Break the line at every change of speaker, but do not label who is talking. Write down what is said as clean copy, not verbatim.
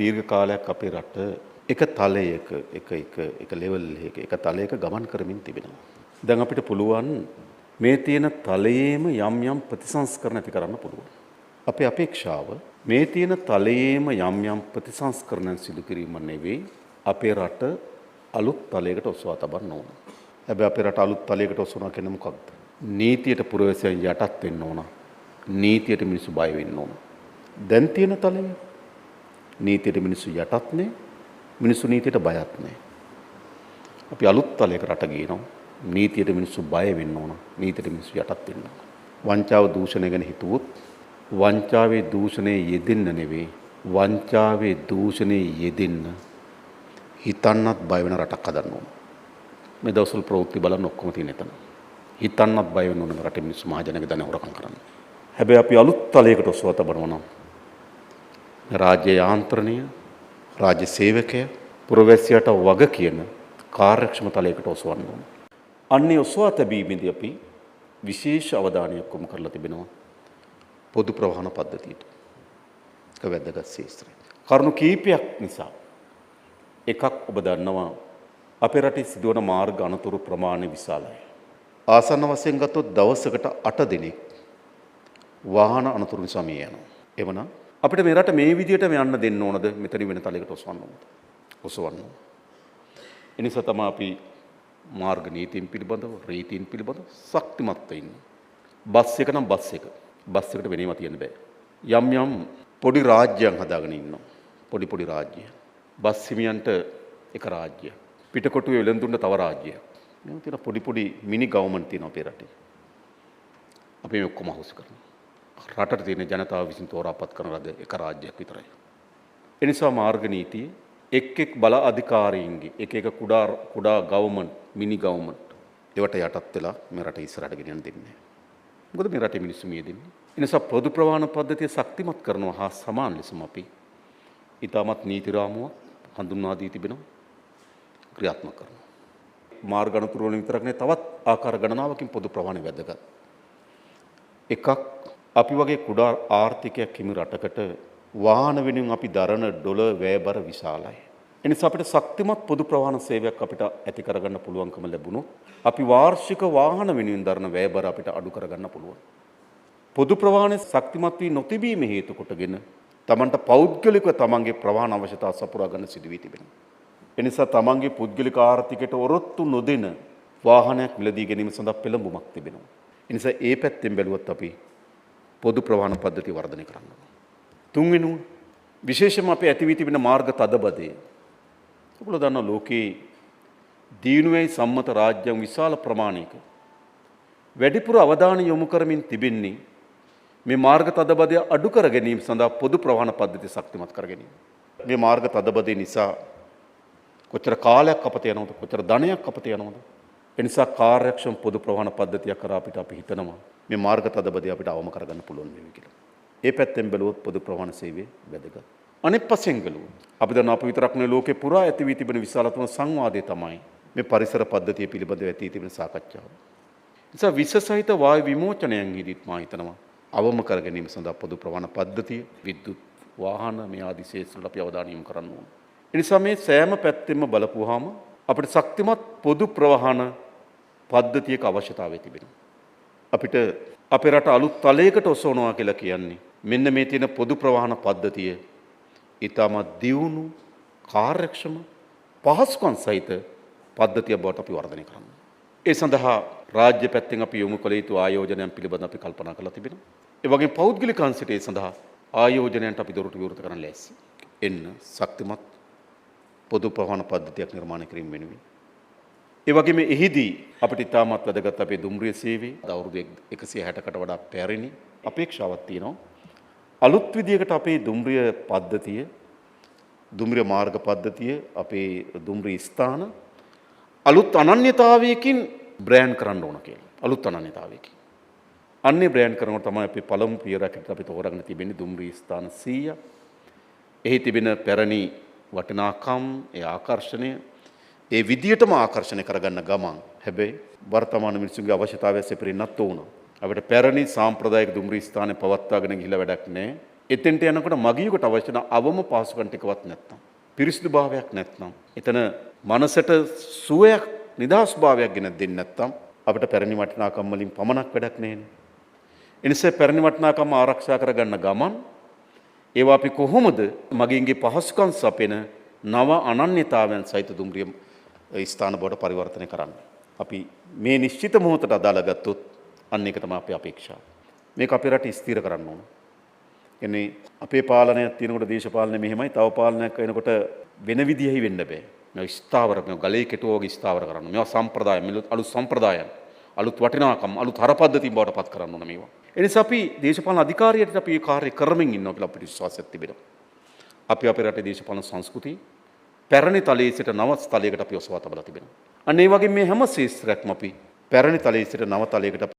දීර්ඝ කාලයක් අපේ රට එක තලයක එක ලෙවල් එක තලයක ගමන් කරමින් තිබෙනවා. දැන් අපිට පුළුවන් මේ තියෙන තලයේම යම් ප්‍රතිසංස්කරණ ඇති කරන්න පුළුවන්. අපේ අපේක්ෂාව මේ තියෙන තලයේම යම් ප්‍රතිසංස්කරණ සිදු කිරීම නෙවෙයි අපේ රට අලුත් තලයකට ඔසවා තබන්න ඕන. හැබැයි අපේ රට අලුත් තලයකට ඔසවනවා කියන්නේ මොකක්ද? නීතියට පුරවැසියන් යටත් වෙන්න ඕන. නීතියට මිනිස්සු බය වෙන්න ඕන. දැන් තියෙන තලය නීතියට මිනිස්සු යටත් නේ, මිනිස්සු නීතියට බයත් නේ. අපි අලුත් තලයක රට ගේනවා. නීතියට මිනිස්සු බය වෙන්න ඕන. නීතියට මිනිස්සු යටත් වෙන්න ඕන. වංචාව දූෂණය ගැන හිතුවොත් වංචාවේ දූෂණයේ යෙදෙන්න නෙවෙයි, වංචාවේ දූෂණයේ යෙදෙන්න හිතන්නත් බය වෙන රටක් හදන්න ඕන. මේ දවස්වල ප්‍රවෘත්ති බලන්න ඔක්කොම තියෙන එතන. හිතන්නත් බය වෙන ඕන රටේ මිනිස්සු මහජනක දැන හොරකම් කරන්න. හැබැයි අපි අලුත් තලයකට ඔසවා තබනවා නම් රාජ්‍ය යාන්ත්‍රණය, රාජ්‍ය සේවකය, පුරවැසියට වග කියන කාර්යක්ෂම තලයකට ඔසවන්න ඕන. අන්නේ ඔසවා තැබීමේදී අපි විශේෂ අවධානයක් යොමු කරලා තිබෙනවා පොදු ප්‍රවාහන පද්ධතියට. ඒක වැදගත් ශාස්ත්‍රය. කරුණු කීපයක් නිසා එකක් ඔබ දන්නවා අපේ රටේ සිදුවන මාර්ග අනතුරු ප්‍රමාණය විශාලයි. ආසන්න වශයෙන් ගත්තොත් දවසකට 8 දිනක් වාහන අනතුරු නිසා මිය යනවා. එවනම් අපිට මේ රට මේ විදිහටම යන්න දෙන්න ඕනද? මෙතන වෙන තලයකට ඔසවන්න ඕනද? ඔසවන්න ඕන. ඒ නිසා තමයි අපි මාර්ග නීතින් පිළිබඳව, රීතීන් පිළිබඳව ශක්තිමත් වෙන්න. බස් එක නම් බස් එක. බස් එකට වෙනේම තියන්න බෑ. යම් පොඩි රාජ්‍යයන් හදාගෙන ඉන්නවා. පොඩි රාජ්‍ය. බස් හිමියන්ට එක රාජ්‍යයක්. පිටකොටුවේ වෙළඳුන්ට තව රාජ්‍යයක්. මේ තියෙන පොඩි මිනි ගවර්න්මන්ට් තියෙනවා අපේ රටේ. අපි මේ ඔක්කොම අහුසු කරනවා. රටට තියෙන ජනතාව විසින් තෝරාපත් කරන ලද එක රාජ්‍යයක් විතරයි. ඒ නිසා මාර්ග නීතිය එක් බල අධිකාරීන්ගේ එක කුඩා ගවර්න්මන්ට්, මිනි ගවර්න්මන්ට් ඒවට යටත් වෙලා මේ රට ඉස්සරහට ගෙනියන්න දෙන්නේ නැහැ. මොකද මේ රටේ මිනිස්සු මිය දෙන්නේ. ඒ නිසා පොදු ප්‍රවාහන පද්ධතිය ශක්තිමත් කරනවා හා සමාන ලෙසම අපි ඊටමත් නීති රාමුවක් හඳුන්වා දී තිබෙනවා, ක්‍රියාත්මක කරනවා. මාර්ග අනතුරු වලින් විතරක් නෙවෙයි තවත් ආකාර ගණනාවකින් පොදු ප්‍රවාහනය වැදගත්. එකක් අපි වගේ කුඩා ආර්ථිකයක් හිමි රටකට වාහන වෙනුවෙන් අපි දරන ඩොලර් වැයබර විශාලයි. ඒ නිසා අපිට ශක්තිමත් පොදු ප්‍රවාහන සේවයක් අපිට ඇති කරගන්න පුළුවන්කම ලැබුණොත් අපි වාර්ෂික වාහන වෙනුවෙන් දරන වැයබර අපිට අඩු කරගන්න පුළුවන්. පොදු ප්‍රවාහන ශක්තිමත් වී නොතිබීම හේතු කොටගෙන තමන්ට පෞද්ගලිකව තමන්ගේ ප්‍රවාහන අවශ්‍යතා සපුරා ගන්න සිදු වී තිබෙනවා. ඒ නිසා තමන්ගේ පුද්ගලික ආර්ථිකයට ඔරොත්තු නොදෙන වාහනයක් මිලදී ගැනීම සඳහා පෙළඹුමක් තිබෙනවා. ඒ නිසා ඒ පැත්තෙන් බැලුවොත් අපි පොදු ප්‍රවාහන පද්ධතිය වර්ධනය කරන්න ඕන. තුන්වෙනුව විශේෂයෙන්ම අපේ ඇති වී තිබෙන මාර්ග තදබදය. ඔයගොල්ලෝ දන්නා ලෝකේ දියුණුවේ සම්මත රාජ්‍යයන් විශාල ප්‍රමාණයක වැඩිපුර අවධානය යොමු කරමින් තිබෙන්නේ මේ මාර්ග තදබදය අඩු කර ගැනීම සඳහා පොදු ප්‍රවාහන පද්ධතිය ශක්තිමත් කර ගැනීම. මේ මාර්ග තදබදය නිසා කොච්චර කාලයක් අපත යනවද, කොච්චර ධනයක් අපත යනවද? ඒ නිසා කාර්යක්ෂම පොදු ප්‍රවාහන පද්ධතියක් කරා අපිට අපි හිතනවා මේ මාර්ග තදබදය අපිට අවම කරගන්න පුළුවන් වෙයි කියලා. ඒ පැත්තෙන් බැලුවොත් පොදු ප්‍රවාහන සේවය වැදගත්. අනෙක් පස්සෙන් බැලුවොත් අපි දන්නා අපි විතරක් නෙවෙයි ලෝකේ පුරා ඇති වී තිබෙන විශාලතම සංවාදය තමයි මේ පරිසර පද්ධතිය පිළිබඳව ඇති තිබෙන සාකච්ඡාව. නිසා විස සහිත වායු විමෝචනයන්හිදීත් මා හිතනවා අවම කර ගැනීම සඳහා පොදු ප්‍රවාහන පද්ධතිය, විද්‍යුත් වාහන මේ ආදී ශේෂ්ත්‍රවල අපි අවධානය යොමු කරන්න ඕන. ඒ නිසා මේ සෑම පැත්තෙම බලපුවාම අපිට ශක්තිමත් පොදු ප්‍රවාහන පද්ධතියක අවශ්‍යතාවය තිබෙනවා. අපිට අපේ රට අලුත් තලයකට ඔසවනවා කියලා කියන්නේ මෙන්න මේ තියෙන පොදු ප්‍රවාහන පද්ධතිය ඊටමත් දියුණු, කාර්යක්ෂම, පහසුකම් සහිත පද්ධතියක් බවට අපි වර්ධනය කරන්න. ඒ සඳහා රාජ්‍ය පැත්තෙන් අපි යොමු කළ යුතු ආයෝජනයන් පිළිබඳව අපි කල්පනා කරලා තිබෙනවා. ඒ වගේම පෞද්ගලික අංශයට ඒ සඳහා ආයෝජනයන්ට අපි දොරටු විවෘත කරන්න ලෑස්ති. එන්න ශක්තිමත් පොදු ප්‍රවාහන පද්ධතියක් නිර්මාණය කිරීම වෙනුවෙන්. ඒ වගේම එහිදී අපිට ඉතාමත් වැදගත් අපේ දුම්රිය සේවයේ අවුරුදු 160කට වඩා පැරණි අපේක්ෂාවක් තියෙනවා. අලුත් විදියකට අපේ දුම්රිය පද්ධතිය, දුම්රිය මාර්ග පද්ධතිය, අපේ දුම්රිය ස්ථාන අලුත් අනන්‍යතාවයකින් බ්‍රෑන්ඩ් කරන්න ඕන කියලා. අලුත් අනන්‍යතාවයකින්. අන්නේ බ්‍රෑන්ඩ් කරනකොට තමයි අපි පළමු පියවරකට අපි තෝරාගෙන තිබෙන්නේ දුම්රිය ස්ථාන 100. එහි තිබෙන පැරණි වටිනාකම්, ඒ ආකර්ෂණය ඒ විදියටම ආකර්ෂණය කරගන්න ගමන් හැබැයි වර්තමාන මිනිසුන්ගේ අවශ්‍යතාවය සෙපිරින්නත් ඕන. අපිට පැරණි සාම්ප්‍රදායික දුම්රිය ස්ථානයේ පවත්වාගෙන ගිහිලා වැඩක් නැහැ. එතෙන්ට යනකොට මගියෙකුට අවශ්‍ය කරන අවම පහසුකම් ටිකවත් නැත්නම්, පිරිසිදු භාවයක් නැත්නම්, එතන මනසට සුවයක්, නිදහස් භාවයක් ගෙන දෙන්නේ නැත්නම් අපිට පැරණි වටිනාකම් වලින් පමණක් වැඩක් නැහැ. ඒ නිසා පැරණි වටිනාකම් ආරක්ෂා කරගන්න ගමන් ඒවා අපි කොහොමද මගින්ගේ පහසුකම් සපෙන නව අනන්‍යතාවයන් සහිත දුම්රිය ස්ථාන බවට පරිවර්තනය කරන්න. අපි මේ නිශ්චිත මොහොතට අදාළ ගත්තොත් අන්න ඒක තමයි අපේ අපේක්ෂාව. මේක අපේ රට ස්ථිර කරන්න ඕන. කියන්නේ අපේ පාලනයක් තියෙනකොට දේශපාලනය මෙහෙමයි, තව පාලනයක් වෙනකොට වෙන විදිහයි වෙන්න බෑ. මේවා ස්ථාවර, මේවා ගලේ කෙටුවා වගේ ස්ථාවර කරන්න. මේවා සම්ප්‍රදාය, අලුත් සම්ප්‍රදායන්, අලුත් වටිනාකම්, අලුත් හරපද්ධතින් බවට පත් කරන්න ඕන මේවා. ඒ නිසා අපි දේශපාලන අධිකාරියට අපි මේ කාර්ය කරමින් ඉන්නවා කියලා අපිට විශ්වාසයක් තිබෙනවා. අපි අපේ රටේ දේශපාලන සංස්කෘතිය පැරණි තලයේ සිට නව තලයකට අපි ඔසවා තබලා තිබෙනවා. අන්න ඒ වගේ මේ හැම ශේෂ්ත්‍රයක්ම අපි පැරණි තලයේ සිට නව තලයකට